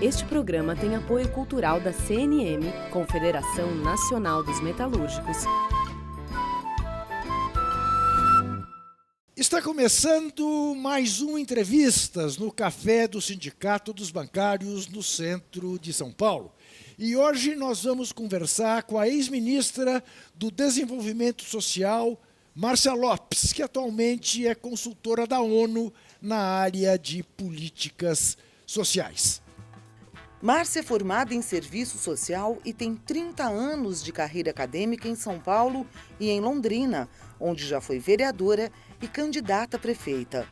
Este programa tem apoio cultural da CNM, Confederação Nacional dos Metalúrgicos. Está começando mais um Entrevistas no Café do Sindicato dos Bancários no centro de São Paulo. E hoje nós vamos conversar com a ex-ministra do Desenvolvimento Social, Márcia Lopes, que atualmente é consultora da ONU na área de políticas sociais. Márcia é formada em serviço social e tem 30 anos de carreira acadêmica em São Paulo e em Londrina, onde já foi vereadora e candidata a prefeita.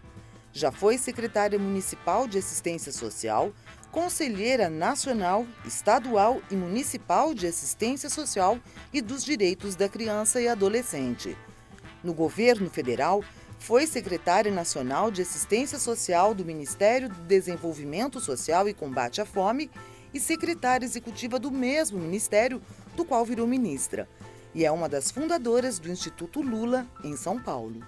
Já foi secretária municipal de assistência social, conselheira nacional, estadual e municipal de assistência social e dos direitos da criança e adolescente. No governo federal, foi secretária nacional de assistência social do Ministério do Desenvolvimento Social e Combate à Fome e secretária executiva do mesmo ministério, do qual virou ministra. E é uma das fundadoras do Instituto Lula, em São Paulo.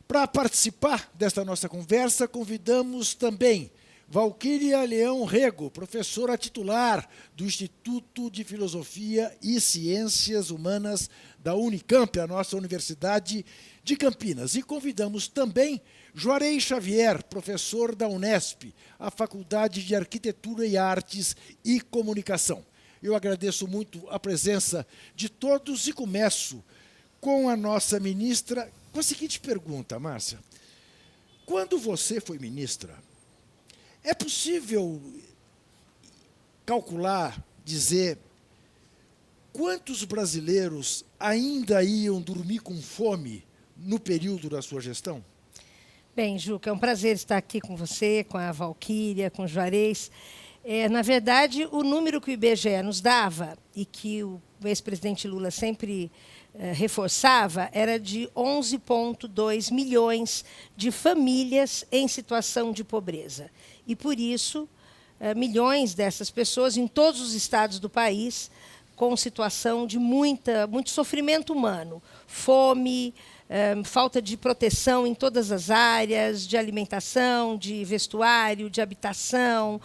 Para participar desta nossa conversa, convidamos também Valquíria Leão Rego, professora titular do Instituto de Filosofia e Ciências Humanas da Unicamp, a nossa Universidade de Campinas. E convidamos também Juarez Xavier, professor da Unesp, a Faculdade de Arquitetura e Artes e Comunicação. Eu agradeço muito a presença de todos e começo com a nossa ministra com a seguinte pergunta, Márcia. Quando você foi ministra, é possível calcular, dizer, quantos brasileiros ainda iam dormir com fome no período da sua gestão? Bem, Juca, é um prazer estar aqui com você, com a Valquíria, com o Juarez. Na verdade, o número que o IBGE nos dava e que o ex-presidente Lula sempre reforçava era de 11,2 milhões de famílias em situação de pobreza. E, por isso, milhões dessas pessoas em todos os estados do país com situação de muito sofrimento humano, fome, falta de proteção em todas as áreas, de alimentação, de vestuário, de habitação,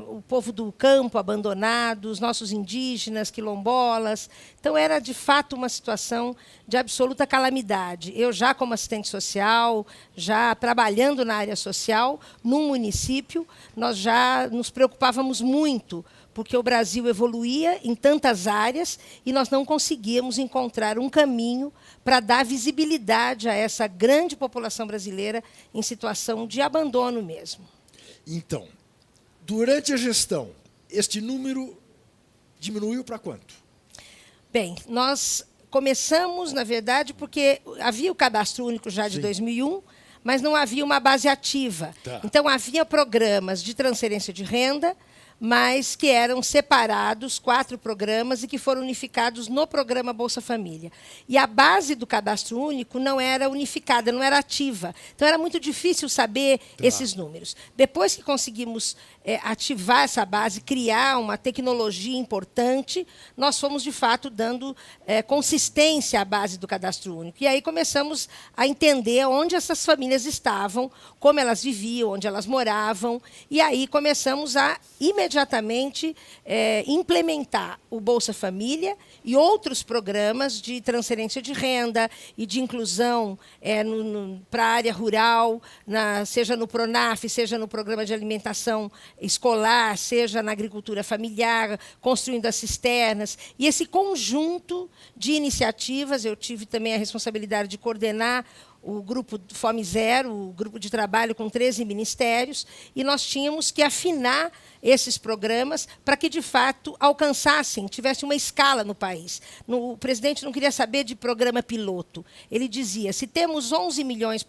o povo do campo abandonado, os nossos indígenas, quilombolas. Então, era, de fato, uma situação de absoluta calamidade. Eu, já como assistente social, já trabalhando na área social, num município, nós já nos preocupávamos muito, porque o Brasil evoluía em tantas áreas e nós não conseguíamos encontrar um caminho para dar visibilidade a essa grande população brasileira em situação de abandono mesmo. Então, durante a gestão, este número diminuiu para quanto? Bem, nós começamos, na verdade, porque havia o Cadastro Único já de 2001, mas não havia uma base ativa. Tá. Então, havia programas de transferência de renda, mas que eram separados, 4 programas, e que foram unificados no programa Bolsa Família. E a base do Cadastro Único não era unificada, não era ativa. Então, era muito difícil saber esses números. Depois que conseguimos ativar essa base, criar uma tecnologia importante, nós fomos, de fato, dando consistência à base do Cadastro Único. E aí começamos a entender onde essas famílias estavam, como elas viviam, onde elas moravam, e aí começamos a imediatamente implementar o Bolsa Família e outros programas de transferência de renda e de inclusão para a área rural, seja no PRONAF, seja no Programa de Alimentação Escolar, seja na agricultura familiar, construindo as cisternas. E esse conjunto de iniciativas, eu tive também a responsabilidade de coordenar o grupo Fome Zero, o grupo de trabalho com 13 ministérios, e nós tínhamos que afinar esses programas para que, de fato, alcançassem, tivesse uma escala no país. O presidente não queria saber de programa piloto. Ele dizia, se temos 11 milhões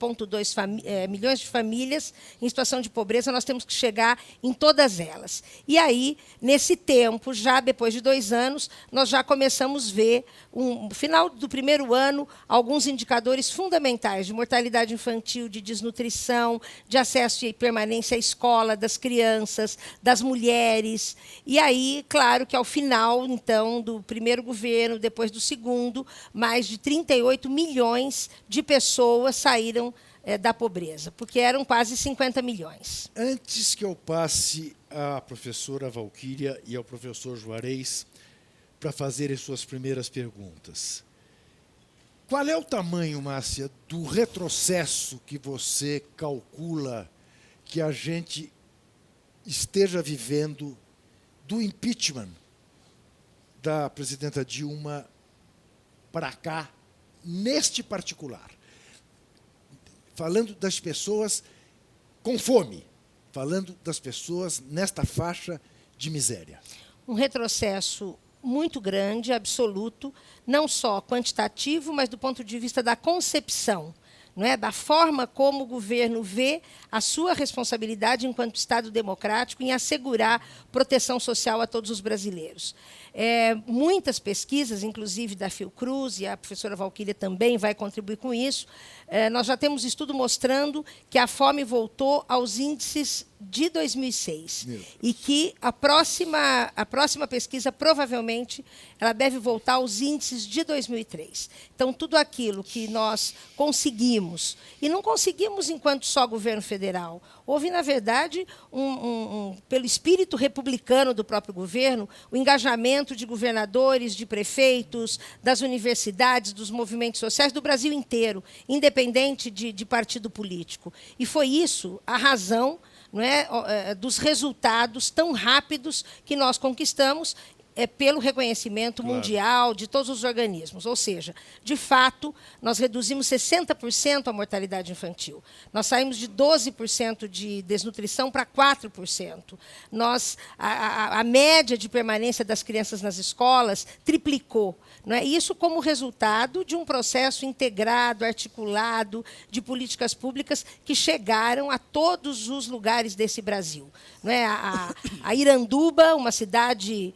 de famílias em situação de pobreza, nós temos que chegar em todas elas. E aí, nesse tempo, já depois de 2 anos, nós já começamos a ver, no final do primeiro ano, alguns indicadores fundamentais mais de mortalidade infantil, de desnutrição, de acesso e permanência à escola das crianças, das mulheres. E aí, claro que ao final, então, do primeiro governo, depois do segundo, mais de 38 milhões de pessoas saíram da pobreza, porque eram quase 50 milhões. Antes que eu passe à professora Valquíria e ao professor Juarez para fazerem suas primeiras perguntas, qual é o tamanho, Márcia, do retrocesso que você calcula que a gente esteja vivendo do impeachment da presidenta Dilma para cá, neste particular? Falando das pessoas com fome, falando das pessoas nesta faixa de miséria. Um retrocesso muito grande, absoluto, não só quantitativo, mas do ponto de vista da concepção, não é? Da forma como o governo vê a sua responsabilidade enquanto Estado democrático em assegurar proteção social a todos os brasileiros. Muitas pesquisas, inclusive da Fiocruz, e a professora Valquíria também vai contribuir com isso, nós já temos estudo mostrando que a fome voltou aos índices de 2006 e que a próxima pesquisa, provavelmente, ela deve voltar aos índices de 2003. Então, tudo aquilo que nós conseguimos, e não conseguimos enquanto só governo federal, houve, na verdade, pelo espírito republicano do próprio governo, o engajamento de governadores, de prefeitos, das universidades, dos movimentos sociais do Brasil inteiro, independente de partido político. E foi isso a razão, não é, dos resultados tão rápidos que nós conquistamos pelo reconhecimento mundial de todos os organismos. Ou seja, de fato, nós reduzimos 60% a mortalidade infantil. Nós saímos de 12% de desnutrição para 4%. A média de permanência das crianças nas escolas triplicou. Não é? Isso como resultado de um processo integrado, articulado, de políticas públicas que chegaram a todos os lugares desse Brasil. Não é? A Iranduba, uma cidade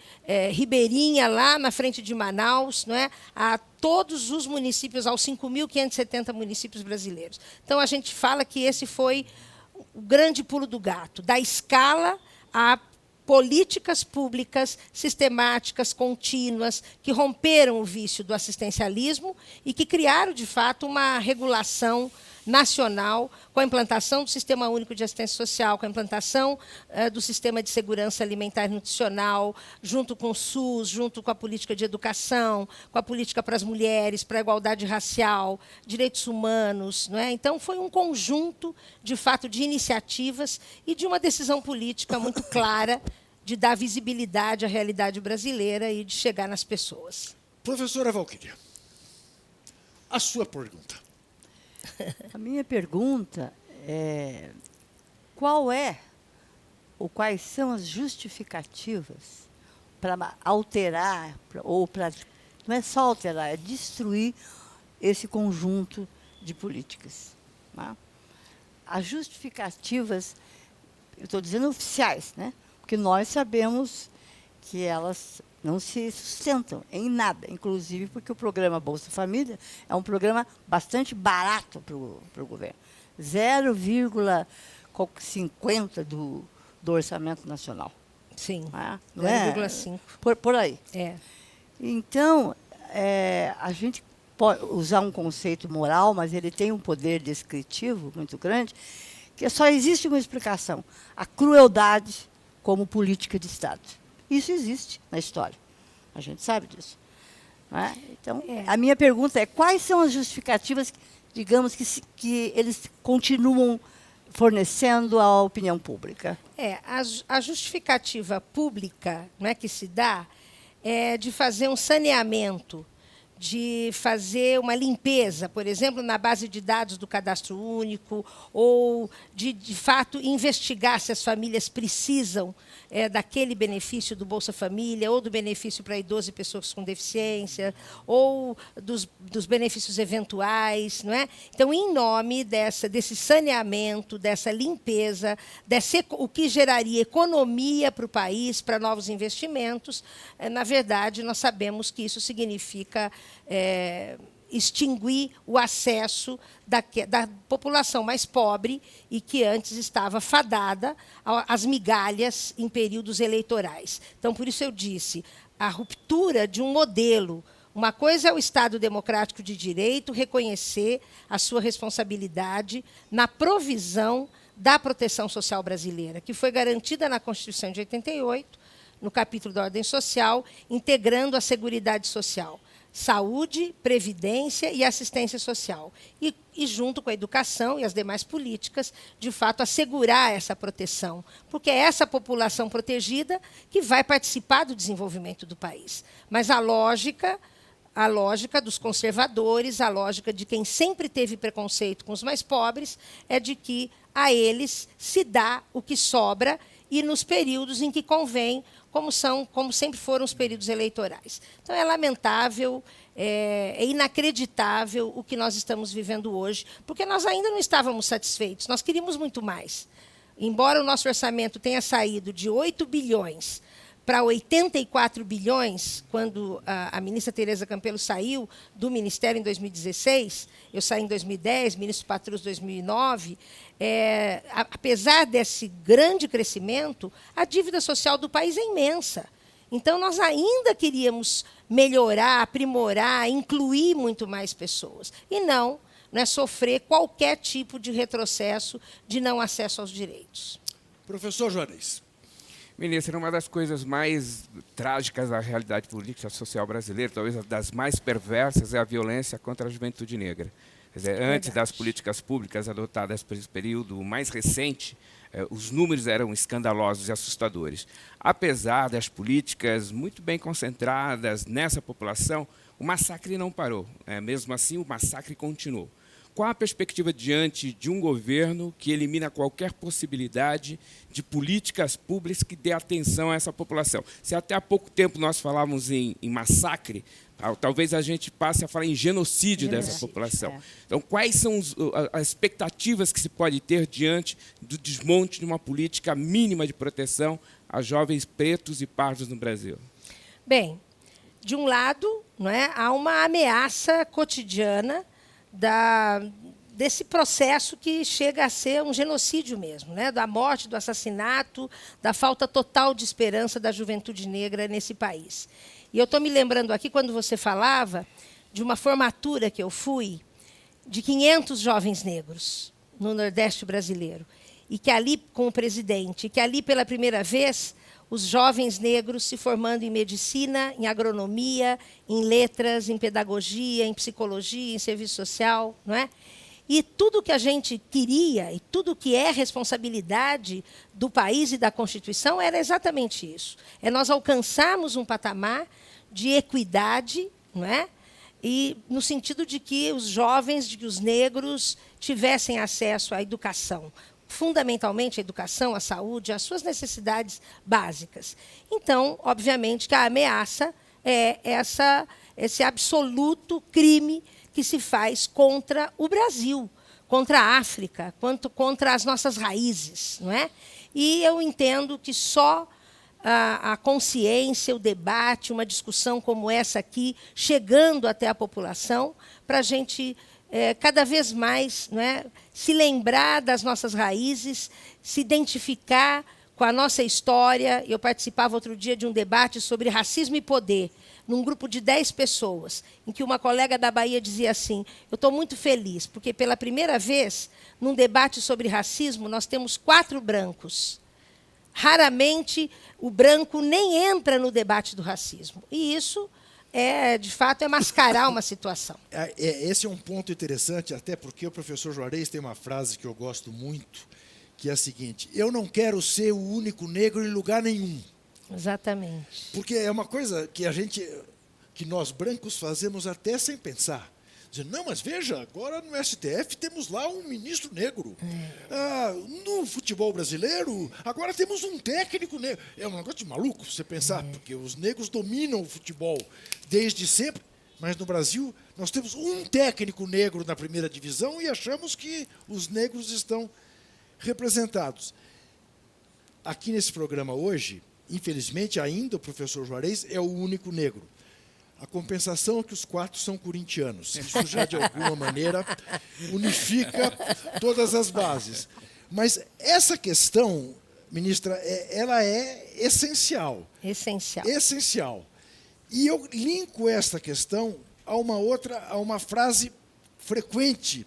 ribeirinha, lá na frente de Manaus, não é? A todos os municípios, aos 5.570 municípios brasileiros. Então, a gente fala que esse foi o grande pulo do gato, da escala a políticas públicas sistemáticas, contínuas, que romperam o vício do assistencialismo e que criaram, de fato, uma regulação nacional com a implantação do Sistema Único de Assistência Social, com a implantação do Sistema de Segurança Alimentar e Nutricional, junto com o SUS, junto com a política de educação, com a política para as mulheres, para a igualdade racial, direitos humanos. Não é? Então, foi um conjunto, de fato, de iniciativas e de uma decisão política muito clara de dar visibilidade à realidade brasileira e de chegar nas pessoas. Professora Valquíria, a sua pergunta. A minha pergunta é quais são as justificativas para alterar, não é só alterar, é destruir esse conjunto de políticas. Tá? As justificativas, eu estou dizendo oficiais, né? Porque nós sabemos que elas não se sustentam em nada, inclusive porque o programa Bolsa Família é um programa bastante barato para o governo. 0,50% do orçamento nacional. Sim, não é? 0,5%. Por aí. É. Então, a gente pode usar um conceito moral, mas ele tem um poder descritivo muito grande, que só existe uma explicação: a crueldade como política de Estado. Isso existe na história. A gente sabe disso. Não é? Então, a minha pergunta é: quais são as justificativas, digamos, que eles continuam fornecendo à opinião pública? A justificativa pública, não é, que se dá é de fazer um saneamento, de fazer uma limpeza, por exemplo, na base de dados do Cadastro Único, ou de fato, investigar se as famílias precisam daquele benefício do Bolsa Família, ou do benefício para idosos e pessoas com deficiência, ou dos benefícios eventuais. Não é? Então, em nome desse saneamento, dessa limpeza, o que geraria economia para o país, para novos investimentos, na verdade, nós sabemos que isso significa extinguir o acesso da população mais pobre e que antes estava fadada às migalhas em períodos eleitorais. Então, por isso eu disse, a ruptura de um modelo. Uma coisa é o Estado democrático de direito reconhecer a sua responsabilidade na provisão da proteção social brasileira, que foi garantida na Constituição de 88, no capítulo da ordem social, integrando a Seguridade Social, saúde, previdência e assistência social. E junto com a educação e as demais políticas, de fato, assegurar essa proteção, porque é essa população protegida que vai participar do desenvolvimento do país. Mas a lógica dos conservadores, a lógica de quem sempre teve preconceito com os mais pobres, é de que a eles se dá o que sobra e nos períodos em que convém, como sempre foram os períodos eleitorais. Então, é lamentável, é inacreditável o que nós estamos vivendo hoje, porque nós ainda não estávamos satisfeitos, nós queríamos muito mais. Embora o nosso orçamento tenha saído de 8 bilhões para 84 bilhões, quando a ministra Tereza Campelo saiu do Ministério em 2016, eu saí em 2010, ministro Patrus em 2009, apesar desse grande crescimento, a dívida social do país é imensa. Então, nós ainda queríamos melhorar, aprimorar, incluir muito mais pessoas. E não é sofrer qualquer tipo de retrocesso de não acesso aos direitos. Professor Juarez. Ministra, uma das coisas mais trágicas da realidade política social brasileira, talvez das mais perversas, é a violência contra a juventude negra. Quer dizer, antes das políticas públicas adotadas por esse período mais recente, os números eram escandalosos e assustadores. Apesar das políticas muito bem concentradas nessa população, o massacre não parou. Mesmo assim, o massacre continuou. Qual a perspectiva diante de um governo que elimina qualquer possibilidade de políticas públicas que dê atenção a essa população? Se até há pouco tempo nós falávamos em massacre, talvez a gente passe a falar em genocídio dessa população. Então, quais são as expectativas que se pode ter diante do desmonte de uma política mínima de proteção a jovens pretos e pardos no Brasil? Bem, de um lado, há uma ameaça cotidiana desse processo que chega a ser um genocídio mesmo, da morte, do assassinato, da falta total de esperança da juventude negra nesse país. E eu estou me lembrando aqui, quando você falava, de uma formatura que eu fui, de 500 jovens negros no Nordeste brasileiro, e que ali, com o presidente, que ali, pela primeira vez, os jovens negros se formando em medicina, em agronomia, em letras, em pedagogia, em psicologia, em serviço social, não é? E tudo que a gente queria e tudo que é responsabilidade do país e da Constituição era exatamente isso. É nós alcançarmos um patamar de equidade, não é? E no sentido de que os jovens, de que os negros tivessem acesso à educação, fundamentalmente a educação, a saúde, as suas necessidades básicas. Então, obviamente, que a ameaça é esse absoluto crime que se faz contra o Brasil, contra a África, contra as nossas raízes, não é? E eu entendo que só a consciência, o debate, uma discussão como essa aqui, chegando até a população, para a gente cada vez mais se lembrar das nossas raízes, se identificar com a nossa história. Eu participava outro dia de um debate sobre racismo e poder, num grupo de 10 pessoas, em que uma colega da Bahia dizia assim: eu estou muito feliz, porque pela primeira vez, num debate sobre racismo, nós temos 4 brancos. Raramente o branco nem entra no debate do racismo. E isso, de fato, é mascarar uma situação. Esse é um ponto interessante, até porque o professor Juarez tem uma frase que eu gosto muito, que é a seguinte: eu não quero ser o único negro em lugar nenhum. Exatamente. Porque é uma coisa que nós brancos fazemos até sem pensar. Dizer, não, mas veja, agora no STF temos lá um ministro negro. No futebol brasileiro, agora temos um técnico negro. É um negócio de maluco você pensar, porque os negros dominam o futebol desde sempre. Mas no Brasil, nós temos um técnico negro na primeira divisão e achamos que os negros estão representados. Aqui nesse programa hoje, infelizmente, ainda o professor Juarez é o único negro. a compensação é que os 4 são corintianos. Isso já, de alguma maneira, unifica todas as bases. Mas essa questão, ministra, ela é essencial. Essencial. Essencial. E eu linko esta questão a uma frase frequente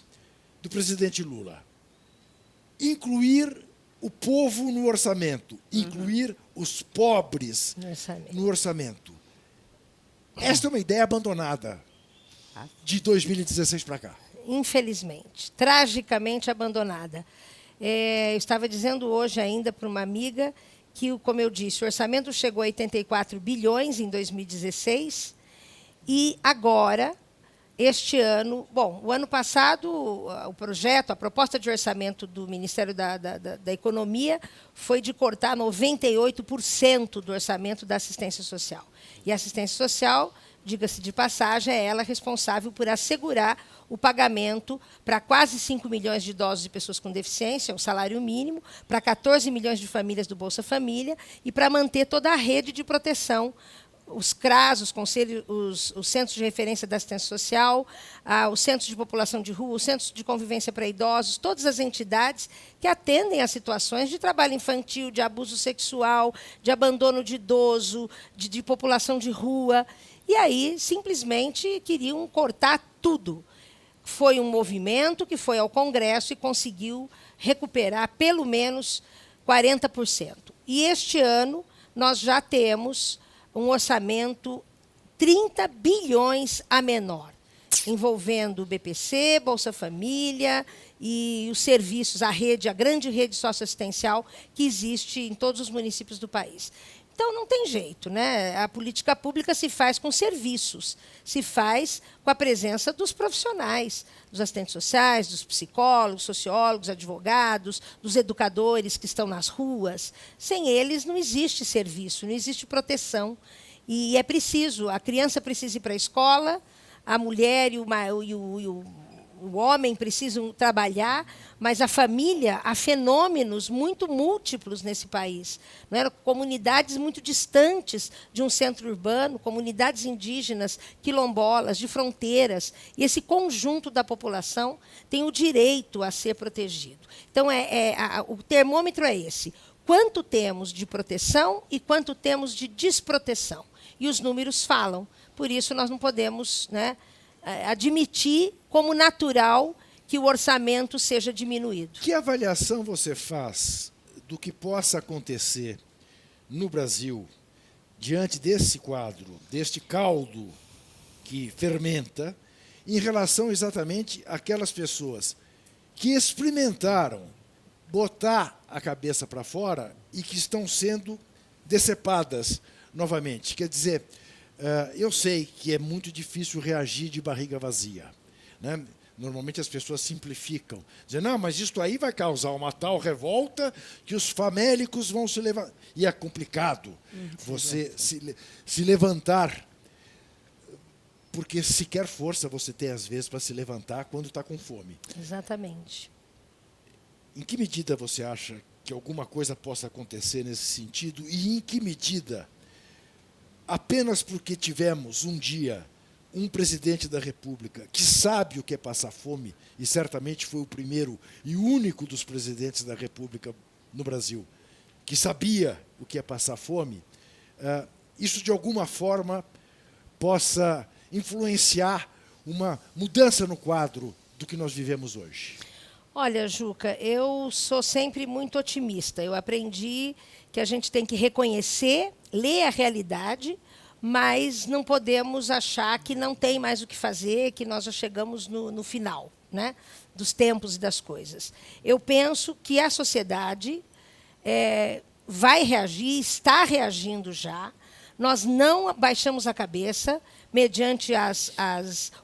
do presidente Lula. Incluir o povo no orçamento, incluir os pobres no orçamento. Esta é uma ideia abandonada de 2016 para cá. Infelizmente, tragicamente abandonada. Eu estava dizendo hoje ainda para uma amiga que, como eu disse, o orçamento chegou a 84 bilhões em 2016 e agora, este ano... Bom, o ano passado, o projeto, a proposta de orçamento do Ministério da Economia foi de cortar 98% do orçamento da assistência social. E a assistência social, diga-se de passagem, é ela responsável por assegurar o pagamento para quase 5 milhões de idosos e pessoas com deficiência, o salário mínimo, para 14 milhões de famílias do Bolsa Família e para manter toda a rede de proteção, os CRAS, os Centros de Referência da Assistência Social, os Centros de População de Rua, os Centros de Convivência para Idosos, todas as entidades que atendem a situações de trabalho infantil, de abuso sexual, de abandono de idoso, de população de rua. E aí, simplesmente, queriam cortar tudo. Foi um movimento que foi ao Congresso e conseguiu recuperar pelo menos 40%. E este ano nós já temos um orçamento 30 bilhões a menor, envolvendo o BPC, Bolsa Família e os serviços, a grande rede socioassistencial que existe em todos os municípios do país. Então, não tem jeito, né? A política pública se faz com serviços, se faz com a presença dos profissionais, dos assistentes sociais, dos psicólogos, sociólogos, advogados, dos educadores que estão nas ruas. Sem eles não existe serviço, não existe proteção. E é preciso, a criança precisa ir para a escola, a mulher e o homem precisam trabalhar, mas a família, há fenômenos muito múltiplos nesse país. Não é? Comunidades muito distantes de um centro urbano, comunidades indígenas, quilombolas, de fronteiras. E esse conjunto da população tem o direito a ser protegido. Então, o termômetro é esse. Quanto temos de proteção e quanto temos de desproteção. E os números falam. Por isso, nós não podemos, né, admitir como natural que o orçamento seja diminuído. Que avaliação você faz do que possa acontecer no Brasil diante desse quadro, deste caldo que fermenta, em relação exatamente àquelas pessoas que experimentaram botar a cabeça para fora e que estão sendo decepadas novamente? Quer dizer, eu sei que é muito difícil reagir de barriga vazia, né? Normalmente as pessoas simplificam, dizendo, não, mas isso aí vai causar uma tal revolta que os famélicos vão se levantar. E é complicado você se levantar, porque sequer força você tem, às vezes, para se levantar quando está com fome. Exatamente. Em que medida você acha que alguma coisa possa acontecer nesse sentido? E em que medida, apenas porque tivemos um dia um presidente da República que sabe o que é passar fome, e certamente foi o primeiro e único dos presidentes da República no Brasil que sabia o que é passar fome, isso de alguma forma possa influenciar uma mudança no quadro do que nós vivemos hoje? Olha, Juca, eu sou sempre muito otimista. Eu aprendi que a gente tem que reconhecer, ler a realidade, mas não podemos achar que não tem mais o que fazer, que nós já chegamos no final, né, dos tempos e das coisas. Eu penso que a sociedade vai reagir, está reagindo já. Nós não baixamos a cabeça mediante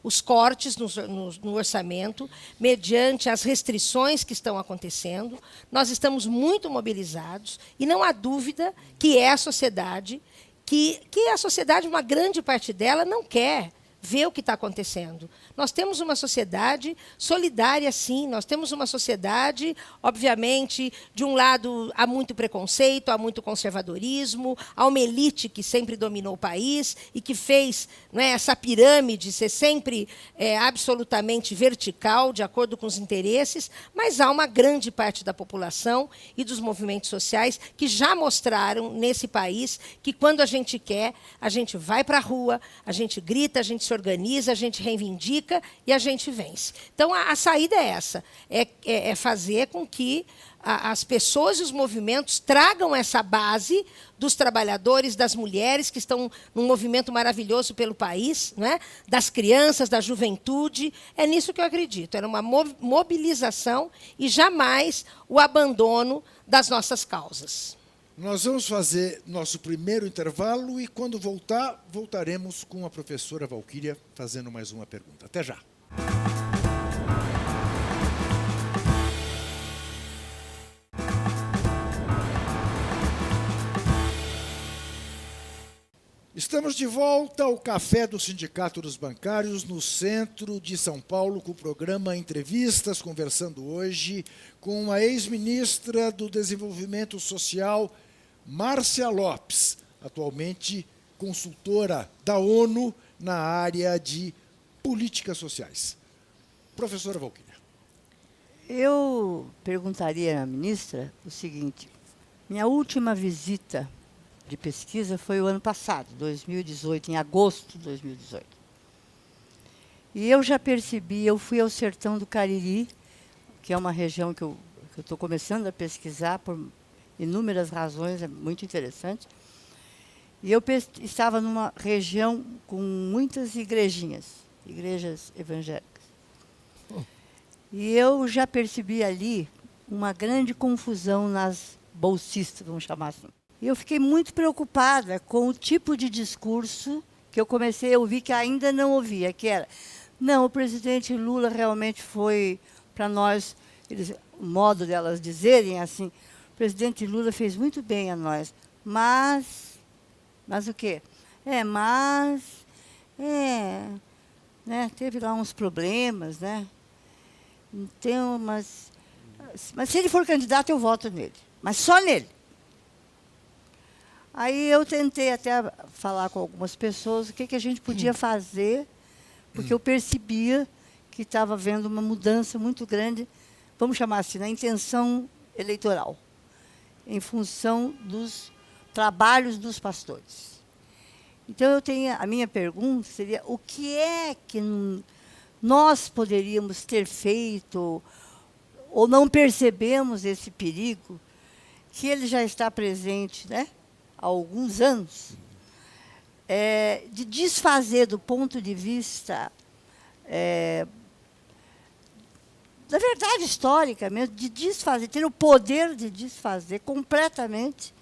os cortes no orçamento, mediante as restrições que estão acontecendo. Nós estamos muito mobilizados e não há dúvida que é a sociedade, que a sociedade, uma grande parte dela, não quer ver o que está acontecendo. Nós temos uma sociedade solidária, sim. Nós temos uma sociedade, obviamente, de um lado há muito preconceito, há muito conservadorismo, há uma elite que sempre dominou o país e que fez, não é, essa pirâmide ser sempre absolutamente vertical, de acordo com os interesses, mas há uma grande parte da população e dos movimentos sociais que já mostraram nesse país que, quando a gente quer, a gente vai para a rua, a gente grita, a gente se organiza, a gente reivindica e a gente vence. Então, a saída é essa, é fazer com que as pessoas e os movimentos tragam essa base dos trabalhadores, das mulheres, que estão num movimento maravilhoso pelo país, não é? Das crianças, da juventude. É nisso que eu acredito. Era uma mobilização e jamais o abandono das nossas causas. Nós vamos fazer nosso primeiro intervalo e, quando voltaremos com a professora Valquíria fazendo mais uma pergunta. Até já. Estamos de volta ao Café do Sindicato dos Bancários, no centro de São Paulo, com o programa Entrevistas, conversando hoje com a ex-ministra do Desenvolvimento Social, Márcia Lopes, atualmente consultora da ONU na área de políticas sociais. Professora Valquíria. Eu perguntaria à ministra o seguinte: minha última visita de pesquisa foi o ano passado, 2018, em agosto de 2018. E eu já percebi, eu fui ao sertão do Cariri, que é uma região que eu estou começando a pesquisar por inúmeras razões, é muito interessante. E eu estava numa região com muitas igrejinhas, igrejas evangélicas. E eu já percebi ali uma grande confusão nas bolsistas, vamos chamar assim. E eu fiquei muito preocupada com o tipo de discurso que eu comecei a ouvir, que ainda não ouvia, que era: não, o presidente Lula realmente foi, para nós, o modo delas dizerem assim, o presidente Lula fez muito bem a nós, mas o quê? Né, teve lá uns problemas, né? Então, mas se ele for candidato, eu voto nele, mas só nele. Aí eu tentei até falar com algumas pessoas o que a gente podia fazer, porque eu percebia que estava havendo uma mudança muito grande, vamos chamar assim, na intenção eleitoral, em função dos trabalhos dos pastores. Então, a minha pergunta seria: o que é que nós poderíamos ter feito, ou não percebemos esse perigo, que ele já está presente, né, há alguns anos, de desfazer do ponto de vista da verdade histórica mesmo, de desfazer, ter o poder de desfazer completamente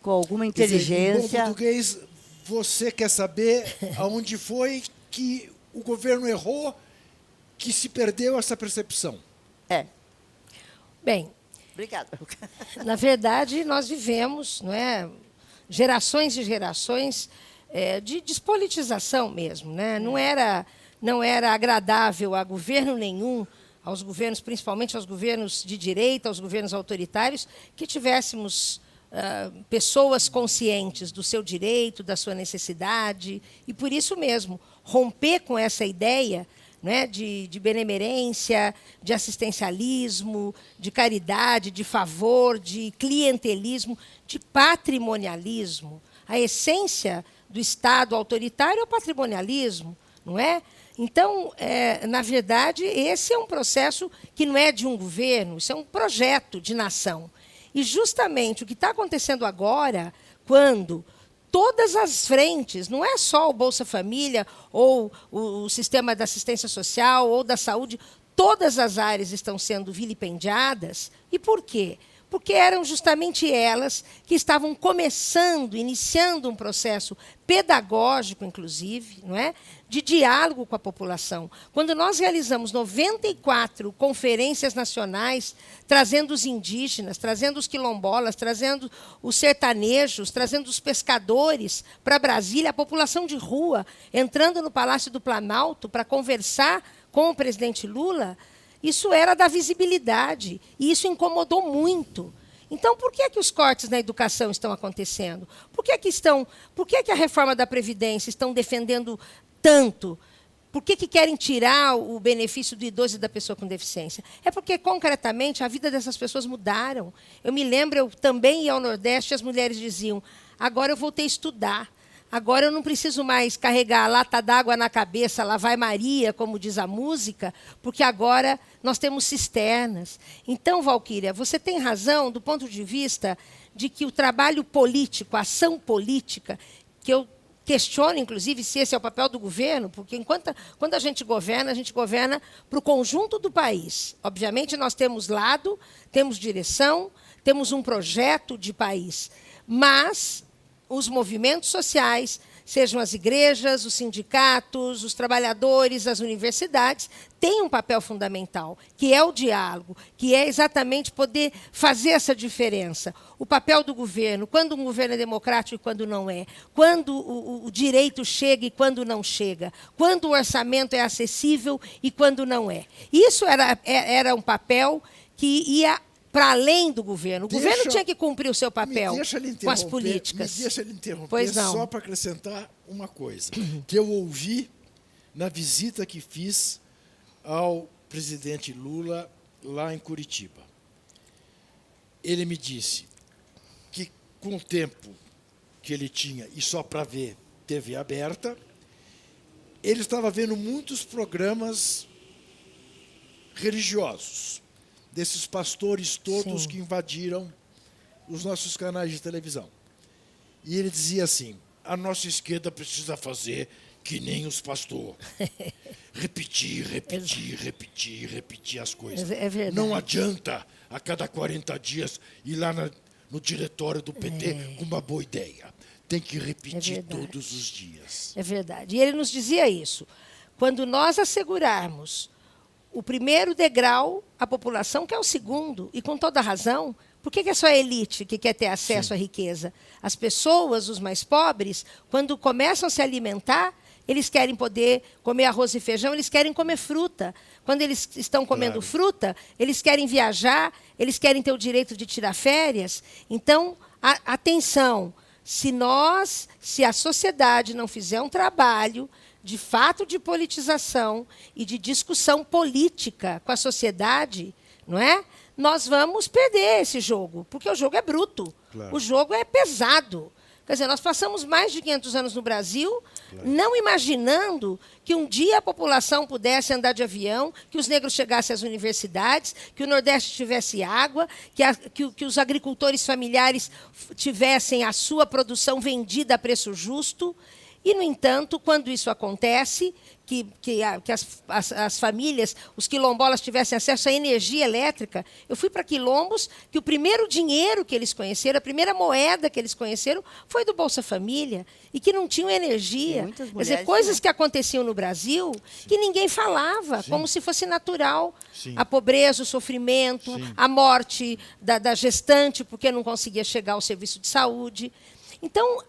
com alguma inteligência. Em bom português, você quer saber aonde foi que o governo errou, que se perdeu essa percepção? Bem, obrigada. Na verdade, nós vivemos, não é, gerações e gerações de despolitização mesmo, né? Não era agradável a governo nenhum, aos governos, principalmente aos governos de direita, aos governos autoritários, que tivéssemos pessoas conscientes do seu direito, da sua necessidade, e por isso mesmo romper com essa ideia, né, de benemerência, de assistencialismo, de caridade, de favor, de clientelismo, de patrimonialismo. A essência do Estado autoritário é o patrimonialismo, não é? Então, na verdade, esse é um processo que não é de um governo, isso é um projeto de nação. E justamente o que está acontecendo agora, quando todas as frentes, não é só o Bolsa Família, ou o sistema da assistência social, ou da saúde, todas as áreas estão sendo vilipendiadas. E por quê? porque eram justamente elas que estavam começando, iniciando um processo pedagógico, inclusive, não é? De diálogo com a população. Quando nós realizamos 94 conferências nacionais, trazendo os indígenas, trazendo os quilombolas, trazendo os sertanejos, trazendo os pescadores para Brasília, a população de rua, entrando no Palácio do Planalto para conversar com o presidente Lula, isso era da visibilidade, e isso incomodou muito. Então, por que os cortes na educação estão acontecendo? Por que a reforma da Previdência estão defendendo tanto? Por que querem tirar o benefício do idoso e da pessoa com deficiência? É porque, concretamente, a vida dessas pessoas mudaram. Eu me lembro, eu também ia ao Nordeste, as mulheres diziam, agora eu voltei a estudar. Agora eu não preciso mais carregar a lata d'água na cabeça, lá vai Maria, como diz a música, porque agora nós temos cisternas. Então, Valquíria, você tem razão do ponto de vista de que o trabalho político, a ação política, que eu questiono, inclusive, se esse é o papel do governo, porque quando a gente governa para o conjunto do país. Obviamente, nós temos lado, temos direção, temos um projeto de país, mas os movimentos sociais, sejam as igrejas, os sindicatos, os trabalhadores, as universidades, têm um papel fundamental, que é o diálogo, que é exatamente poder fazer essa diferença. O papel do governo, quando um governo é democrático e quando não é, quando o direito chega e quando não chega, quando o orçamento é acessível e quando não é. Isso era um papel que ia para além do governo. O governo tinha que cumprir o seu papel com as políticas. Deixa ele interromper, pois não. Só para acrescentar uma coisa, que eu ouvi na visita que fiz ao presidente Lula lá em Curitiba. Ele me disse que, com o tempo que ele tinha, e só para ver TV aberta, ele estava vendo muitos programas religiosos, desses pastores todos Sim. que invadiram os nossos canais de televisão. E ele dizia assim, a nossa esquerda precisa fazer que nem os pastores. Repetir as coisas. É verdade. Não adianta, a cada 40 dias, ir lá no diretório do PT com uma boa ideia. Tem que repetir todos os dias. É verdade. E ele nos dizia isso. Quando nós assegurarmos o primeiro degrau, a população quer o segundo, e com toda razão. Por que é só a elite que quer ter acesso à riqueza? As pessoas, os mais pobres, quando começam a se alimentar, eles querem poder comer arroz e feijão, eles querem comer fruta. Quando eles estão comendo fruta, eles querem viajar, eles querem ter o direito de tirar férias. Então, atenção, se a sociedade não fizer um trabalho de fato de politização e de discussão política com a sociedade, não é? Nós vamos perder esse jogo, porque o jogo é bruto, o jogo é pesado. Quer dizer, nós passamos mais de 500 anos no Brasil, não imaginando que um dia a população pudesse andar de avião, que os negros chegassem às universidades, que o Nordeste tivesse água, que os agricultores familiares tivessem a sua produção vendida a preço justo. E, no entanto, quando isso acontece, que as famílias, os quilombolas tivessem acesso à energia elétrica, eu fui para quilombos que o primeiro dinheiro que eles conheceram, a primeira moeda que eles conheceram, foi do Bolsa Família, e que não tinham energia. Quer dizer, coisas que aconteciam no Brasil que ninguém falava, como se fosse natural. A pobreza, o sofrimento, a morte da gestante porque não conseguia chegar ao serviço de saúde. Então,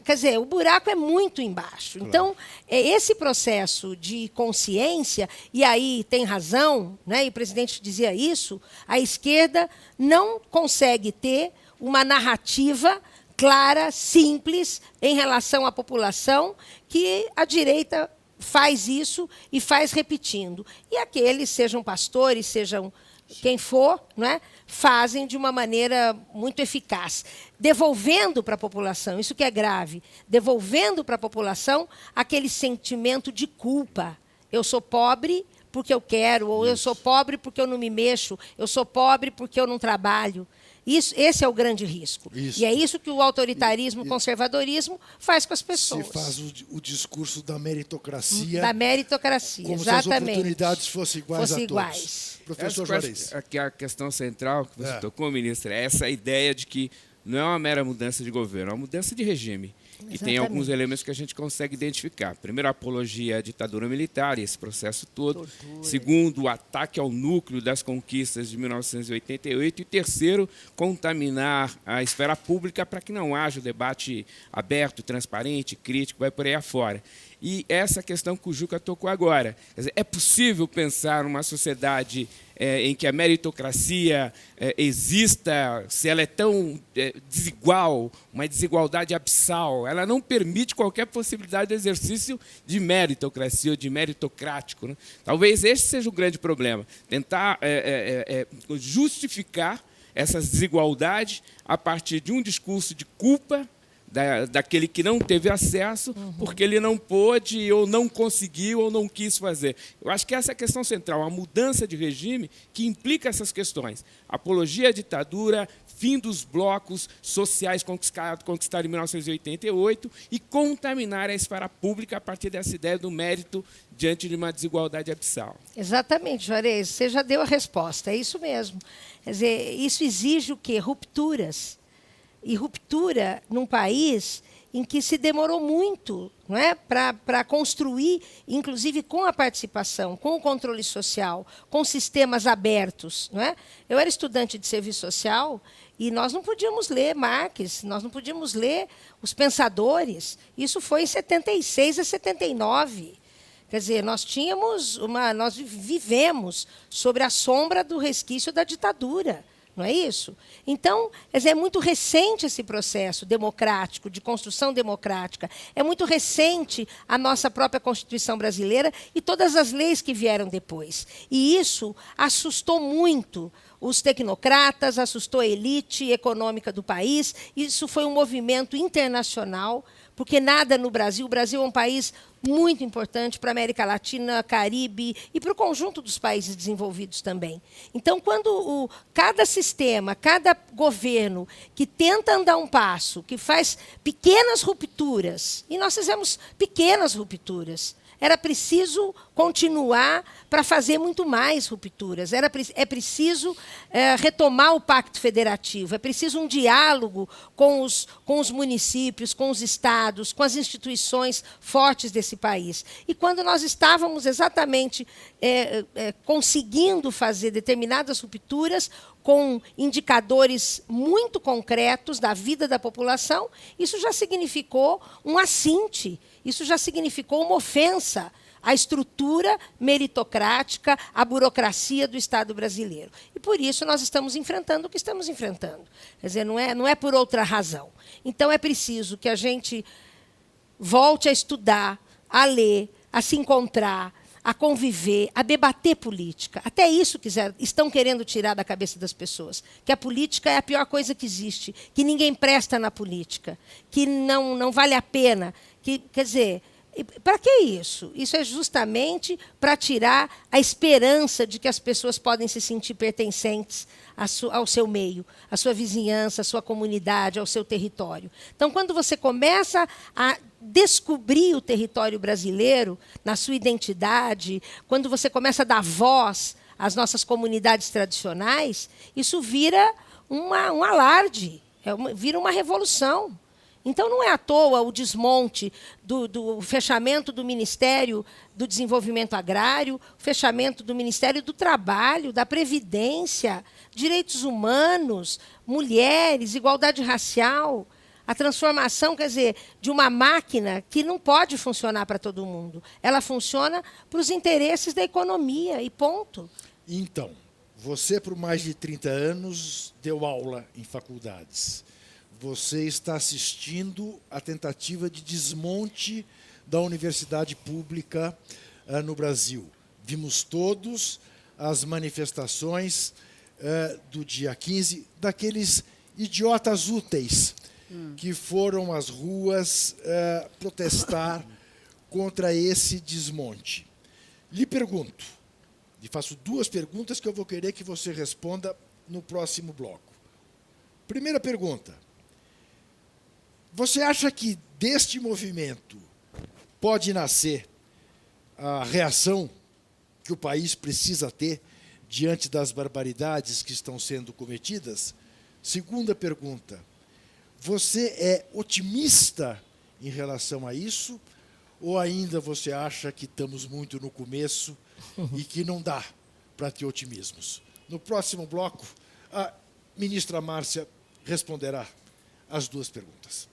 quer dizer, o buraco é muito embaixo. Então, esse processo de consciência, e aí tem razão, né, e o presidente dizia isso, a esquerda não consegue ter uma narrativa clara, simples, em relação à população, que a direita faz isso e faz repetindo. E aqueles, sejam pastores, sejam quem for, não é? Fazem de uma maneira muito eficaz, devolvendo para a população, isso que é grave, devolvendo para a população aquele sentimento de culpa. Eu sou pobre porque eu quero, ou eu sou pobre porque eu não me mexo, eu sou pobre porque eu não trabalho. Esse é o grande risco. Isso. E é isso que o autoritarismo, o conservadorismo faz com as pessoas. Se faz o discurso da meritocracia. Da meritocracia, como exatamente. se as oportunidades fossem iguais a todos. Iguais. Professor Juarez. Aqui a questão central que você tocou, ministra, é essa ideia de que não é uma mera mudança de governo, é uma mudança de regime. E tem alguns elementos que a gente consegue identificar. Primeiro, a apologia à ditadura militar, esse processo todo. Tortura. Segundo, o ataque ao núcleo das conquistas de 1988. E terceiro, contaminar a esfera pública para que não haja o debate aberto, transparente, crítico, vai por aí afora. E essa questão que o Juca tocou agora. Quer dizer, é possível pensar numa sociedade em que a meritocracia exista, se ela é tão desigual, uma desigualdade abissal, ela não permite qualquer possibilidade de exercício de meritocracia ou de meritocrático, né? Talvez esse seja o grande problema, tentar justificar essas desigualdades a partir de um discurso de culpa daquele que não teve acesso, porque ele não pôde, ou não conseguiu, ou não quis fazer. Eu acho que essa é a questão central, a mudança de regime que implica essas questões. Apologia à ditadura, fim dos blocos sociais conquistados em 1988 e contaminar a esfera pública a partir dessa ideia do mérito diante de uma desigualdade abissal. Exatamente, Juarez, você já deu a resposta, é isso mesmo. Quer dizer, isso exige o quê? Rupturas. E ruptura num país em que se demorou muito, não é, para construir, inclusive com a participação, com o controle social, com sistemas abertos. Não é? Eu era estudante de serviço social e nós não podíamos ler Marx, nós não podíamos ler os pensadores. Isso foi em 76 a 79. Quer dizer, nós vivemos sobre a sombra do resquício da ditadura. Não é isso? Então, é muito recente esse processo democrático, de construção democrática. É muito recente a nossa própria Constituição brasileira e todas as leis que vieram depois. E isso assustou muito os tecnocratas, assustou a elite econômica do país. Isso foi um movimento internacional, porque nada no Brasil. O Brasil é um país muito importante para a América Latina, Caribe e para o conjunto dos países desenvolvidos também. Então, quando cada sistema, cada governo que tenta andar um passo, que faz pequenas rupturas, e nós fizemos pequenas rupturas, era preciso continuar para fazer muito mais rupturas. É preciso retomar o Pacto Federativo, é preciso um diálogo com os municípios, com os estados, com as instituições fortes desse país. E quando nós estávamos exatamente conseguindo fazer determinadas rupturas, com indicadores muito concretos da vida da população, isso já significou um assinte, isso já significou uma ofensa à estrutura meritocrática, à burocracia do Estado brasileiro. E por isso nós estamos enfrentando o que estamos enfrentando. Quer dizer, não é por outra razão. Então é preciso que a gente volte a estudar, a ler, a se encontrar, a conviver, a debater política. Até isso estão querendo tirar da cabeça das pessoas, que a política é a pior coisa que existe, que ninguém presta na política, que não vale a pena. Quer dizer, para que isso? Isso é justamente para tirar a esperança de que as pessoas podem se sentir pertencentes ao seu meio, à sua vizinhança, à sua comunidade, ao seu território. Então, quando você começa a descobrir o território brasileiro na sua identidade, quando você começa a dar voz às nossas comunidades tradicionais, isso vira um alarde, vira uma revolução. Então, não é à toa o desmonte do fechamento do Ministério do Desenvolvimento Agrário, o fechamento do Ministério do Trabalho, da Previdência, direitos humanos, mulheres, igualdade racial, a transformação, quer dizer, de uma máquina que não pode funcionar para todo mundo. Ela funciona para os interesses da economia, e ponto. Então, você, por mais de 30 anos, deu aula em faculdades. Você está assistindo à tentativa de desmonte da universidade pública no Brasil. Vimos todos as manifestações do dia 15, daqueles idiotas úteis que foram às ruas protestar contra esse desmonte. Lhe pergunto, lhe faço duas perguntas que eu vou querer que você responda no próximo bloco. Primeira pergunta. Você acha que deste movimento pode nascer a reação que o país precisa ter diante das barbaridades que estão sendo cometidas? Segunda pergunta. Você é otimista em relação a isso? Ou ainda você acha que estamos muito no começo e que não dá para ter otimismos? No próximo bloco, a ministra Márcia responderá as duas perguntas.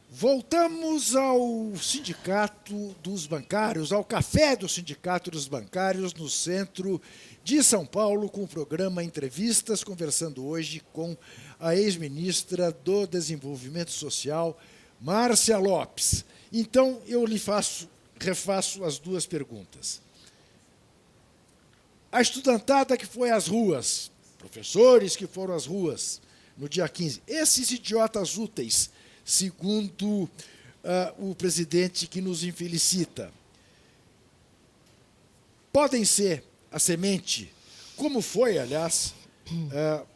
Voltamos ao Sindicato dos Bancários, ao Café do Sindicato dos Bancários, no centro de São Paulo, com o programa Entrevistas, conversando hoje com a ex-ministra do Desenvolvimento Social, Márcia Lopes. Então, eu lhe refaço as duas perguntas. A estudantada que foi às ruas, professores que foram às ruas no dia 15, esses idiotas úteis, segundo o presidente que nos infelicita, podem ser a semente, como foi, aliás,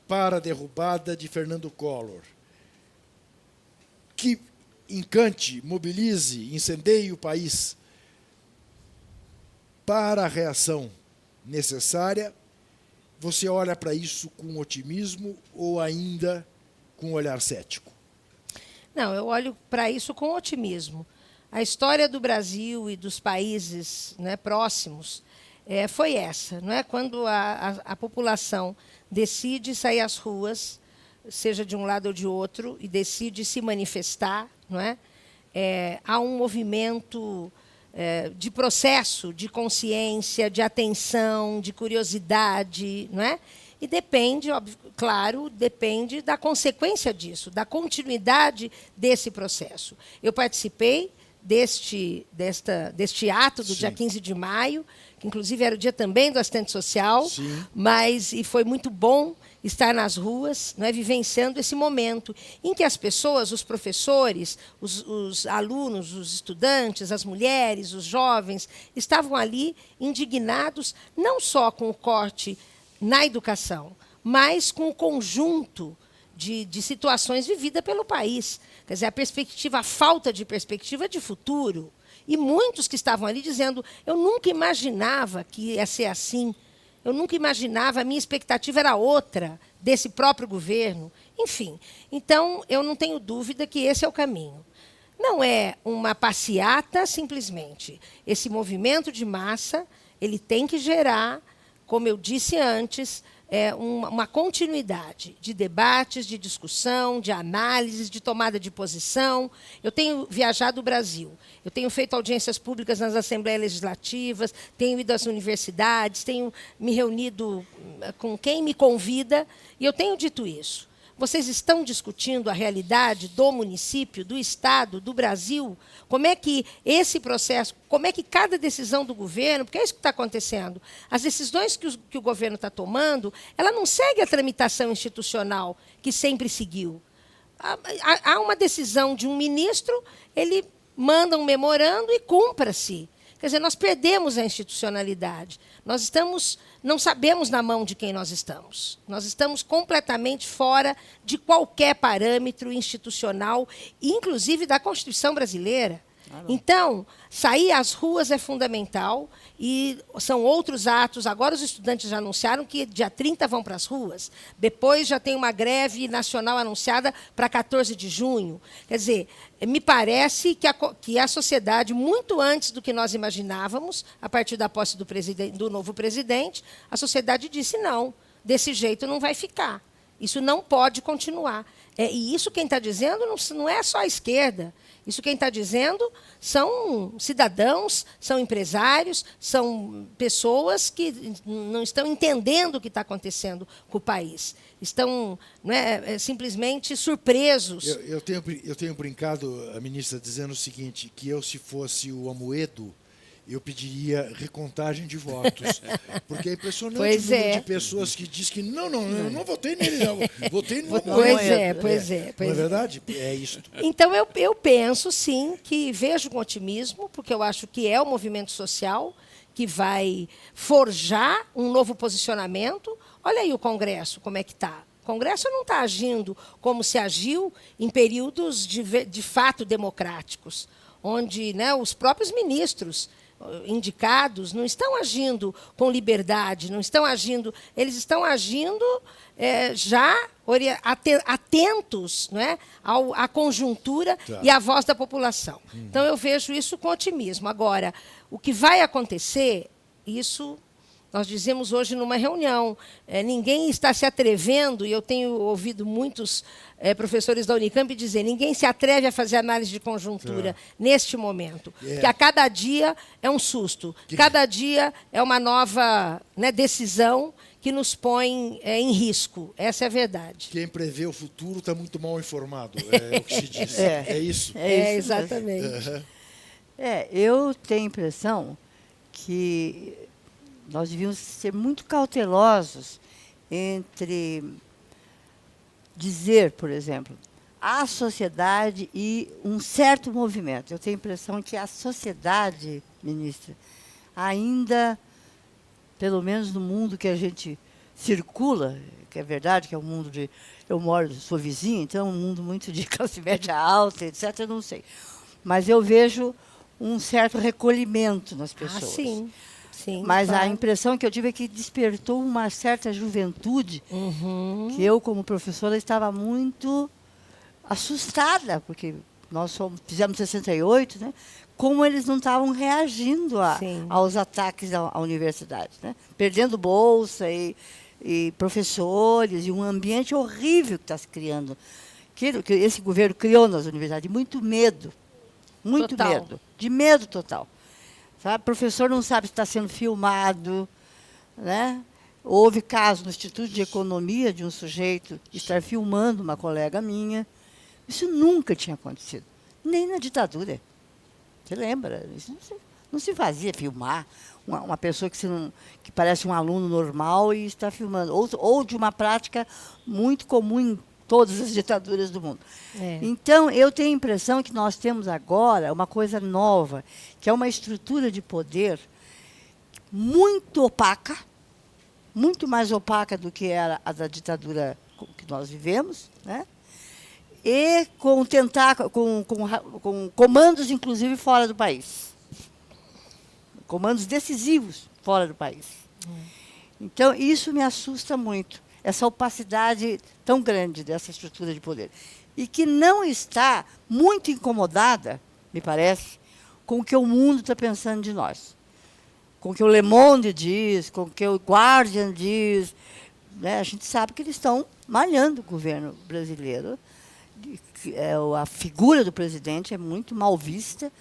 para a derrubada de Fernando Collor, que encante, mobilize, incendeie o país para a reação necessária. Você olha para isso com otimismo ou ainda com um olhar cético? Não, eu olho para isso com otimismo. A história do Brasil e dos países, né, próximos foi essa, não é? Quando a população decide sair às ruas, seja de um lado ou de outro, e decide se manifestar, não é? Há um movimento de processo, de consciência, de atenção, de curiosidade, não é? E depende, óbvio, claro, depende da consequência disso, da continuidade desse processo. Eu participei deste ato do dia 15 de maio, que inclusive era o dia também do assistente social, e foi muito bom estar nas ruas, não é, vivenciando esse momento em que as pessoas, os professores, os alunos, os estudantes, as mulheres, os jovens, estavam ali indignados não só com o corte na educação, mas com o conjunto de situações vividas pelo país. Quer dizer, a falta de perspectiva de futuro. E muitos que estavam ali dizendo, eu nunca imaginava que ia ser assim, eu nunca imaginava, a minha expectativa era outra desse próprio governo. Enfim, então eu não tenho dúvida que esse é o caminho. Não é uma passeata, simplesmente. Esse movimento de massa, ele tem que gerar, como eu disse antes, uma continuidade de debates, de discussão, de análises, de tomada de posição. Eu tenho viajado o Brasil, eu tenho feito audiências públicas nas assembleias legislativas, tenho ido às universidades, tenho me reunido com quem me convida, e eu tenho dito isso. Vocês estão discutindo a realidade do município, do Estado, do Brasil? Como é que esse processo, como é que cada decisão do governo, porque é isso que está acontecendo, as decisões que o governo está tomando, ela não segue a tramitação institucional que sempre seguiu. Há uma decisão de um ministro, ele manda um memorando e cumpra-se. Quer dizer, nós perdemos a institucionalidade. Não sabemos na mão de quem nós estamos. Nós estamos completamente fora de qualquer parâmetro institucional, inclusive da Constituição brasileira. Então, sair às ruas é fundamental e são outros atos. Agora os estudantes já anunciaram que dia 30 vão para as ruas. Depois já tem uma greve nacional anunciada para 14 de junho. Quer dizer, me parece que a sociedade, muito antes do que nós imaginávamos, a partir da posse do novo presidente, a sociedade disse não, desse jeito não vai ficar. Isso não pode continuar. E isso quem está dizendo não é só a esquerda. Isso quem está dizendo são cidadãos, são empresários, são pessoas que não estão entendendo o que está acontecendo com o país. Estão simplesmente surpresos. Eu tenho brincado, a ministra, dizendo o seguinte, que eu, se fosse o Amoedo, eu pediria recontagem de votos. Porque é impressionante Pois o número é. de pessoas que diz que não, eu não votei nele, não. Votei no Pois é. Não é verdade? É isso. Então, eu penso, sim, que vejo com otimismo, porque eu acho que é o movimento social que vai forjar um novo posicionamento. Olha aí o Congresso, como é que está. O Congresso não está agindo como se agiu em períodos de fato democráticos, onde, né, os próprios ministros indicados não estão agindo com liberdade, não estão agindo, eles estão agindo já atentos, não é, à conjuntura e à voz da população. Então, eu vejo isso com otimismo. Agora, o que vai acontecer, isso nós dizemos hoje numa reunião, ninguém está se atrevendo, e eu tenho ouvido muitos professores da Unicamp dizer, ninguém se atreve a fazer análise de conjuntura neste momento, porque a cada dia é um susto, cada dia é uma nova, né, decisão que nos põe em risco. Essa é a verdade. Quem prevê o futuro está muito mal informado, é o que se diz. É isso. Exatamente. Eu tenho a impressão que nós devíamos ser muito cautelosos entre dizer, por exemplo, a sociedade e um certo movimento. Eu tenho a impressão que a sociedade, ministra, ainda, pelo menos no mundo que a gente circula, que é verdade, que é um mundo de... Eu sou vizinha, então é um mundo muito de classe média alta, etc., eu não sei. Mas eu vejo um certo recolhimento nas pessoas. Sim. Sim, mas claro. A impressão que eu tive é que despertou uma certa juventude, que eu, como professora, estava muito assustada, porque nós fizemos 68, né? Como eles não estavam reagindo aos ataques à universidade, né? Perdendo bolsa e professores, e um ambiente horrível que está se criando. Que esse governo criou nas universidades, muito medo, de medo total. Sabe? O professor não sabe se está sendo filmado, né? Houve caso no Instituto de Economia de um sujeito estar filmando uma colega minha. Isso nunca tinha acontecido, nem na ditadura. Você lembra? Isso não se fazia filmar uma pessoa que parece um aluno normal e está filmando. Ou de uma prática muito comum em todas as ditaduras do mundo. Então, eu tenho a impressão que nós temos agora uma coisa nova, que é uma estrutura de poder muito opaca, muito mais opaca do que era a da ditadura que nós vivemos, né? E com comandos, inclusive, fora do país. Comandos decisivos fora do país. Então, isso me assusta muito, essa opacidade tão grande dessa estrutura de poder. E que não está muito incomodada, me parece, com o que o mundo está pensando de nós. Com o que o Le Monde diz, com o que o Guardian diz. Né? A gente sabe que eles estão malhando o governo brasileiro. A figura do presidente é muito mal vista.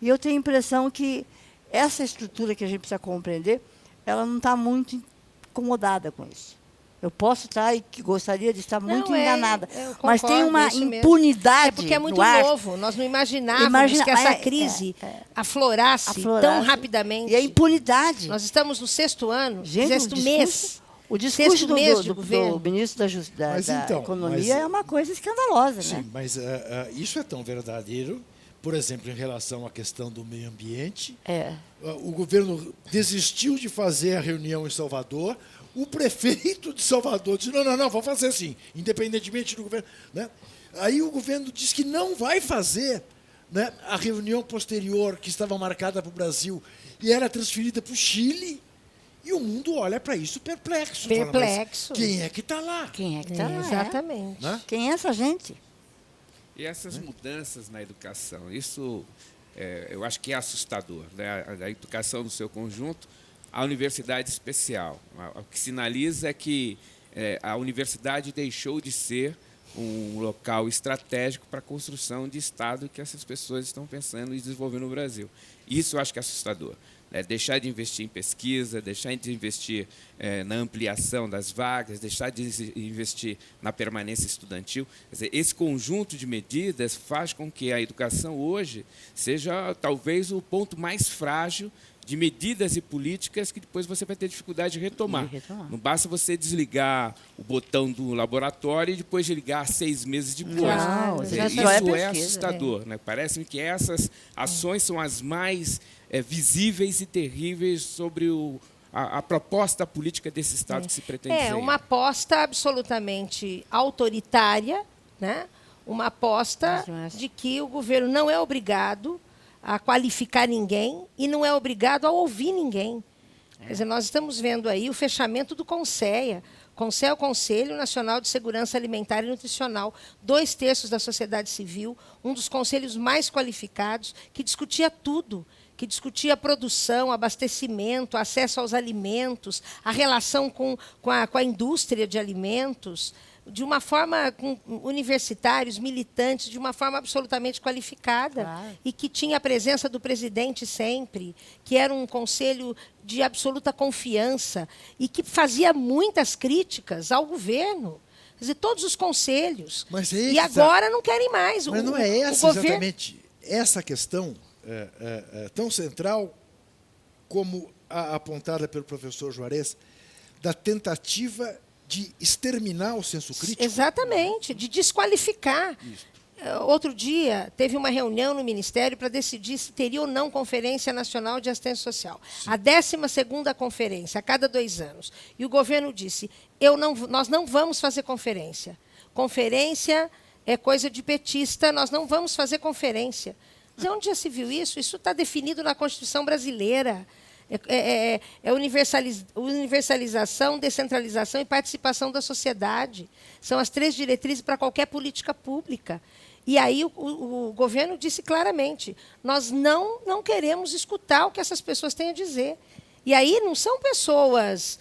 E eu tenho a impressão que essa estrutura que a gente precisa compreender, ela não está muito incomodada com isso. Eu posso estar e que gostaria de estar muito enganada. Mas tem uma impunidade. Porque é muito novo. Nós não imaginávamos que essa crise aflorasse tão rapidamente. E a impunidade. Nós estamos no 6º ano, gente, 6º mês. O discurso do governo. ministro da Economia é uma coisa escandalosa. Sim, né? mas isso é tão verdadeiro. Por exemplo, em relação à questão do meio ambiente, o governo desistiu de fazer a reunião em Salvador. O prefeito de Salvador disse, não, vou fazer assim, independentemente do governo. Né? Aí o governo disse que não vai fazer, né, a reunião posterior que estava marcada para o Brasil e era transferida para o Chile. E o mundo olha para isso perplexo. Perplexo. Fala, quem é que está lá? Quem é que está lá? Exatamente. Né? Quem é essa gente? E essas mudanças na educação, isso eu acho que é assustador. Né? A educação no seu conjunto, a universidade especial. O que sinaliza é que a universidade deixou de ser um local estratégico para a construção de Estado que essas pessoas estão pensando em desenvolver no Brasil. Isso eu acho que é assustador. Deixar de investir em pesquisa, deixar de investir na ampliação das vagas, deixar de investir na permanência estudantil. Quer dizer, esse conjunto de medidas faz com que a educação hoje seja talvez o ponto mais frágil de medidas e políticas que depois você vai ter dificuldade de retomar. Não basta você desligar o botão do laboratório e depois desligar 6 meses depois. Não, Isso é assustador. Né? Parece-me que essas ações são as mais visíveis e terríveis sobre a proposta política desse Estado que se pretende É uma aposta absolutamente autoritária, né? Uma aposta de que o governo não é obrigado a qualificar ninguém e não é obrigado a ouvir ninguém. Quer dizer, nós estamos vendo aí o fechamento do CONSEA. CONSEA é o Conselho Nacional de Segurança Alimentar e Nutricional, 2/3 da sociedade civil, um dos conselhos mais qualificados, que discutia tudo, que discutia a produção, abastecimento, acesso aos alimentos, a relação com a indústria de alimentos, de uma forma com universitários, militantes, de uma forma absolutamente qualificada, e que tinha a presença do presidente sempre, que era um conselho de absoluta confiança e que fazia muitas críticas ao governo. Quer dizer, todos os conselhos. E agora não querem mais. Mas não é essa exatamente essa questão tão central como a apontada pelo professor Juarez, da tentativa de exterminar o senso crítico? Exatamente, de desqualificar. Outro dia, teve uma reunião no Ministério para decidir se teria ou não Conferência Nacional de Assistência Social. Sim. A 12ª conferência, a cada 2 anos. E o governo disse, nós não vamos fazer conferência. Conferência é coisa de petista, nós não vamos fazer conferência. Mas onde já se viu isso? Isso está definido na Constituição brasileira. Universalização, descentralização e participação da sociedade. São as 3 diretrizes para qualquer política pública. E aí o governo disse claramente, nós não queremos escutar o que essas pessoas têm a dizer. E aí não são pessoas,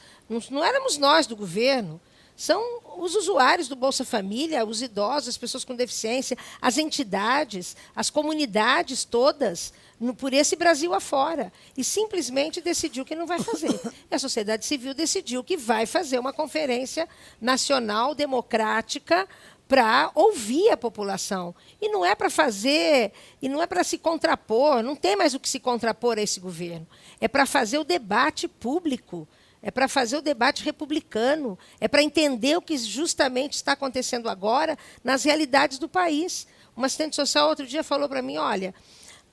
não éramos nós do governo, são os usuários do Bolsa Família, os idosos, as pessoas com deficiência, as entidades, as comunidades todas, por esse Brasil afora. E simplesmente decidiu que não vai fazer. E a sociedade civil decidiu que vai fazer uma conferência nacional democrática para ouvir a população. E não é para fazer, e não é para se contrapor, não tem mais o que se contrapor a esse governo. É para fazer o debate público. É para fazer o debate republicano, é para entender o que justamente está acontecendo agora nas realidades do país. Uma assistente social outro dia falou para mim, olha,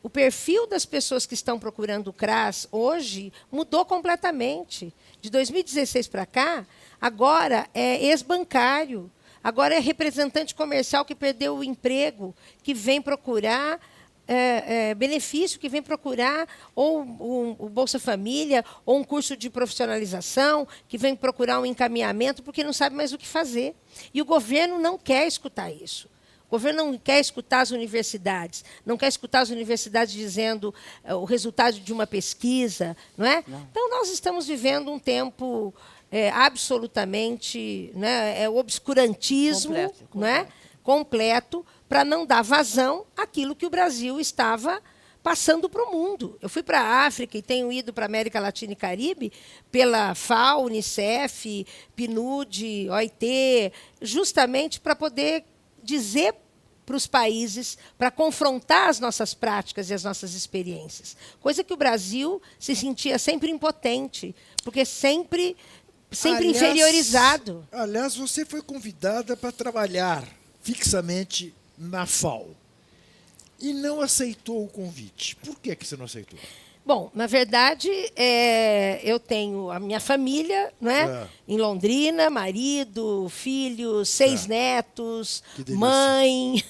o perfil das pessoas que estão procurando o CRAS hoje mudou completamente. De 2016 para cá, agora é ex-bancário, agora é representante comercial que perdeu o emprego, que vem procurar benefício, que vem procurar ou o Bolsa Família, ou um curso de profissionalização, que vem procurar um encaminhamento, porque não sabe mais o que fazer. E o governo não quer escutar isso. O governo não quer escutar as universidades, não quer escutar as universidades dizendo o resultado de uma pesquisa. Não é? Não. Então, nós estamos vivendo um tempo absolutamente obscurantismo completo, para não dar vazão àquilo que o Brasil estava passando para o mundo. Eu fui para a África e tenho ido para a América Latina e Caribe pela FAO, Unicef, PNUD, OIT, justamente para poder dizer para os países, para confrontar as nossas práticas e as nossas experiências. Coisa que o Brasil se sentia sempre impotente, porque sempre inferiorizado. Aliás, você foi convidada para trabalhar fixamente na FAO e não aceitou o convite. Por que você não aceitou? Bom, na verdade, eu tenho a minha família, em Londrina, marido, filhos, 6 netos, mãe,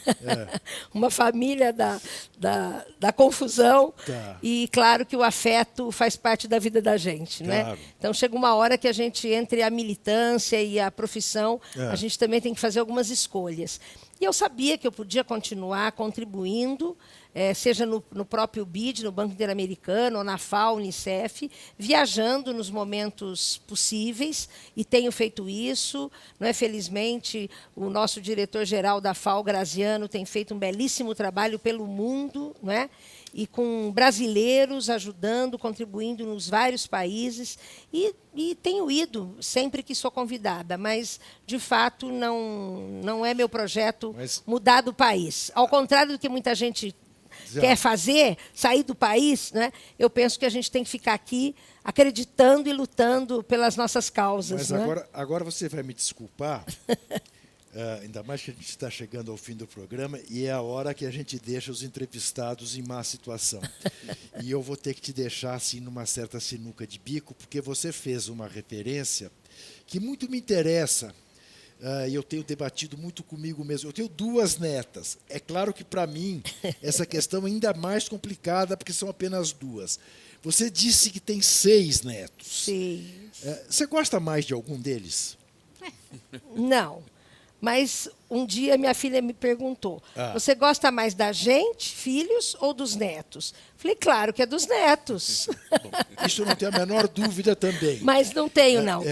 uma família da confusão. E, claro, que o afeto faz parte da vida da gente. Claro. Então, chega uma hora que a gente, entre a militância e a profissão, a gente também tem que fazer algumas escolhas. E eu sabia que eu podia continuar contribuindo, seja no próprio BID, no Banco Interamericano, ou na FAO, Unicef, viajando nos momentos possíveis, e tenho feito isso. Felizmente, o nosso diretor-geral da FAO, Graziano, tem feito um belíssimo trabalho pelo mundo. e com brasileiros ajudando, contribuindo nos vários países. E tenho ido sempre que sou convidada, mas, de fato, não é meu projeto mudar do país. Ao contrário do que muita gente quer fazer, sair do país, né? Eu penso que a gente tem que ficar aqui acreditando e lutando pelas nossas causas. Mas né? agora você vai me desculpar, ainda mais que a gente está chegando ao fim do programa e é a hora que a gente deixa os entrevistados em má situação. E eu vou ter que te deixar assim numa certa sinuca de bico, porque você fez uma referência que muito me interessa. E eu tenho debatido muito comigo mesmo. Eu tenho 2 netas. É claro que, para mim, essa questão é ainda mais complicada, porque são apenas 2. Você disse que tem 6 netos. Sim. Você gosta mais de algum deles? Não. Mas um dia minha filha me perguntou, você gosta mais da gente, filhos, ou dos netos? Falei, claro que é dos netos. Bom, isso eu não tenho a menor dúvida também. Mas não tenho, não.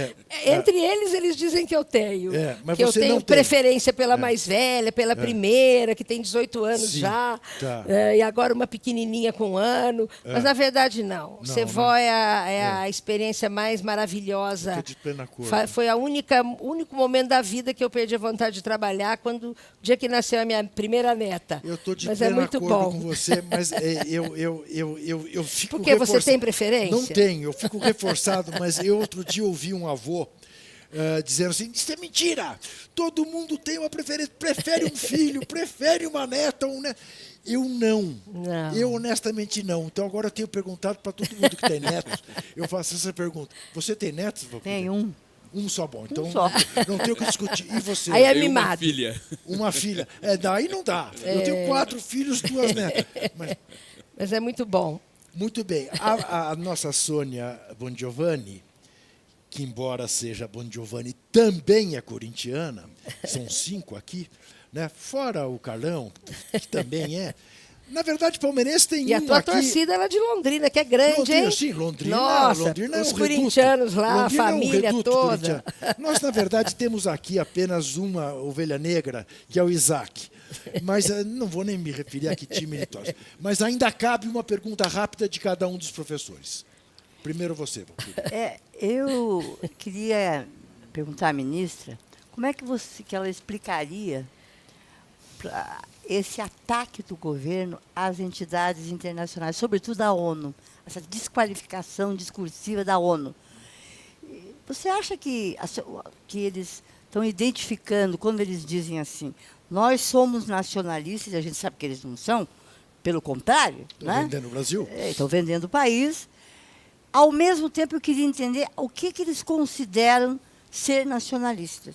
Entre eles dizem que eu tenho. Mas que eu você tenho não tem. Preferência pela mais velha, pela primeira, que tem 18 anos já. Tá. E agora uma pequenininha com 1 ano. Mas, na verdade, não. Sevó é a experiência mais maravilhosa. Fica de plena cor. Foi o único momento da vida que eu perdi a vontade de trabalhar, quando o dia que nasceu a minha primeira neta. Eu estou de mas pleno é muito acordo bom. com você, mas eu fico Porque você tem preferência? Não tenho, eu fico reforçado, mas eu outro dia ouvi um avô dizendo assim, isso é mentira, todo mundo tem uma preferência, prefere um filho, prefere uma neta ou um neto. Eu não. Eu honestamente não. Então agora eu tenho perguntado para todo mundo que tem netos, eu faço essa pergunta, você tem netos? Tem um. Um só bom, então só. Não tem o que discutir. E você? Aí é Tem mimado. uma filha. Uma filha. Daí não dá. Eu tenho 4 filhos, 2 netas. Mas é muito bom. Muito bem. A nossa Sônia Bongiovanni, que embora seja Bongiovanni, também é corintiana, são 5 aqui, né? Fora o Carlão, que também é. Na verdade, palmeirense tem E a tua aqui. torcida ela é de Londrina, que é grande, Londrina, hein? sim, Londrina. Nossa, Londrina é os um corintianos reduto. lá, Londrina a família é um reduto toda. corintiano. Nós, na verdade, temos aqui apenas uma ovelha negra, que é o Isaac. Mas não vou nem me referir a que time ele torce. Mas ainda cabe uma pergunta rápida de cada um dos professores. Primeiro você, Valquíria. Eu queria perguntar à ministra como é que ela explicaria esse ataque do governo às entidades internacionais, sobretudo à ONU, essa desqualificação discursiva da ONU. Você acha que eles estão identificando, quando eles dizem assim, nós somos nacionalistas, e a gente sabe que eles não são, pelo contrário, Estão vendendo o Brasil? Estão vendendo o país. Ao mesmo tempo, eu queria entender o que eles consideram ser nacionalistas.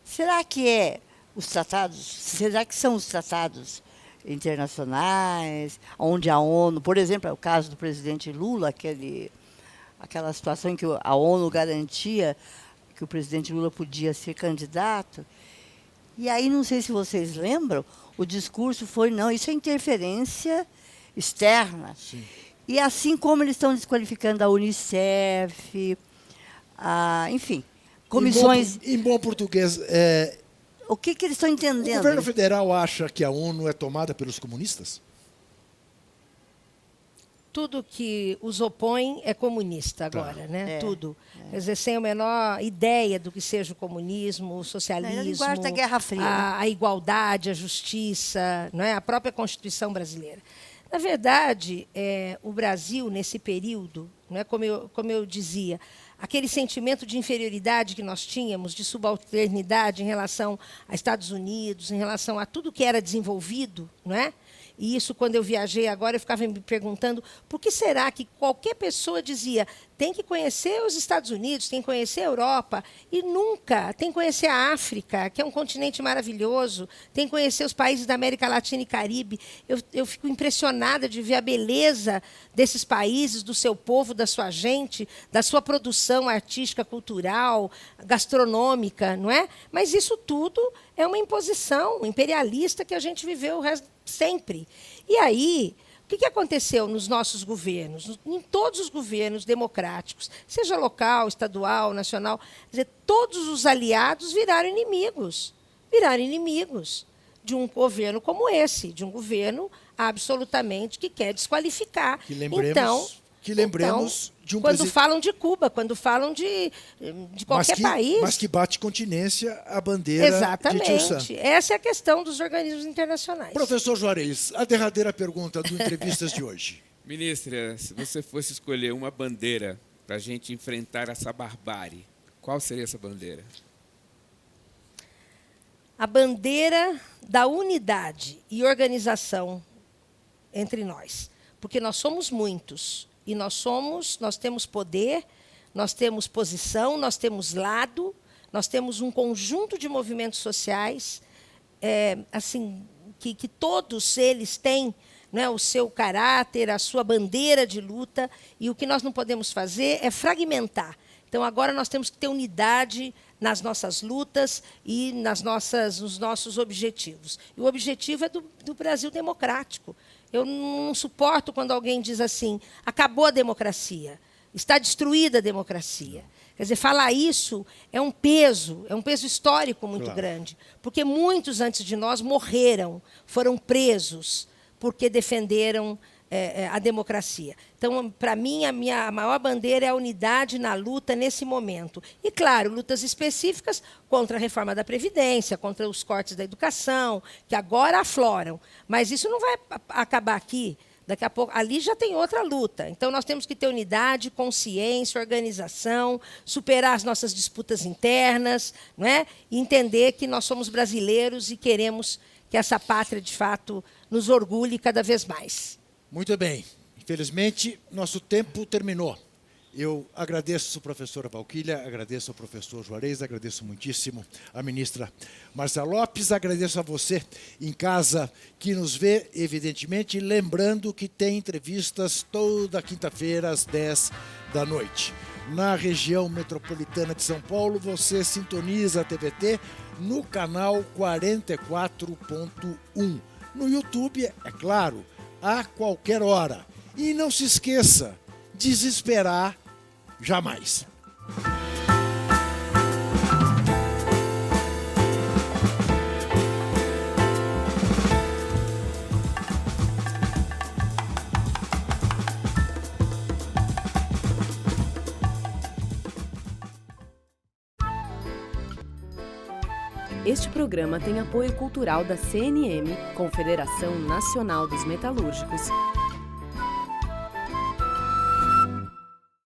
Será que será que são os tratados internacionais, onde a ONU, por exemplo, é o caso do presidente Lula, aquela situação em que a ONU garantia que o presidente Lula podia ser candidato. E aí, não sei se vocês lembram, o discurso foi, não, isso é interferência externa. Sim. E assim como eles estão desqualificando a Unicef, enfim, comissões... Em bom português, o que eles estão entendendo? o governo federal acha que a ONU é tomada pelos comunistas? Tudo que os opõe é comunista agora, né? Tudo. Quer dizer, sem a menor ideia do que seja o comunismo, o socialismo, Ele gosta da Guerra Fria, a igualdade, a justiça, não é? A própria Constituição brasileira. Na verdade, o Brasil, nesse período, não é? Como eu dizia, aquele sentimento de inferioridade que nós tínhamos, de subalternidade em relação a Estados Unidos, em relação a tudo que era desenvolvido, não é? E isso, quando eu viajei agora, eu ficava me perguntando por que será que qualquer pessoa dizia tem que conhecer os Estados Unidos, tem que conhecer a Europa, e nunca tem que conhecer a África, que é um continente maravilhoso, tem que conhecer os países da América Latina e Caribe. Eu fico impressionada de ver a beleza desses países, do seu povo, da sua gente, da sua produção artística, cultural, gastronômica, não é? Mas isso tudo é uma imposição imperialista que a gente viveu o resto sempre. E aí, o que aconteceu nos nossos governos? Em todos os governos democráticos, seja local, estadual, nacional, quer dizer, todos os aliados viraram inimigos de um governo como esse, de um governo absolutamente que quer desqualificar. Que lembremos de um quando presidente... falam de Cuba, quando falam de qualquer país. Mas que bate continência à bandeira de Tio Sam. Exatamente. Essa é a questão dos organismos internacionais. Professor Juarez, a derradeira pergunta do Entrevistas de hoje. Ministra, se você fosse escolher uma bandeira para a gente enfrentar essa barbárie, qual seria essa bandeira? A bandeira da unidade e organização entre nós. Porque nós somos muitos. E nós temos poder, nós temos posição, nós temos lado, nós temos um conjunto de movimentos sociais, assim, que todos eles têm, né, o seu caráter, a sua bandeira de luta, e o que nós não podemos fazer é fragmentar. Então, agora nós temos que ter unidade nas nossas lutas e nos nossos objetivos. E o objetivo é do Brasil democrático. Eu não suporto quando alguém diz assim, acabou a democracia, está destruída a democracia. Quer dizer, falar isso é um peso histórico muito grande, porque muitos antes de nós morreram, foram presos porque defenderam a democracia. Então, para mim, a maior bandeira é a unidade na luta nesse momento. E, claro, lutas específicas contra a reforma da Previdência, contra os cortes da educação, que agora afloram. Mas isso não vai acabar aqui. Daqui a pouco, ali já tem outra luta. Então, nós temos que ter unidade, consciência, organização, superar as nossas disputas internas, não é? E entender que nós somos brasileiros e queremos que essa pátria, de fato, nos orgulhe cada vez mais. Muito bem. Infelizmente, nosso tempo terminou. Eu agradeço a professora Valquíria, agradeço ao professor Juarez, agradeço muitíssimo a ministra Marcia Lopes, agradeço a você em casa que nos vê, evidentemente, lembrando que tem entrevistas toda quinta-feira às 10 da noite. Na região metropolitana de São Paulo, você sintoniza a TVT no canal 44.1. No YouTube, é claro, a qualquer hora. E não se esqueça, desesperar jamais. Este programa tem apoio cultural da CNM, Confederação Nacional dos Metalúrgicos.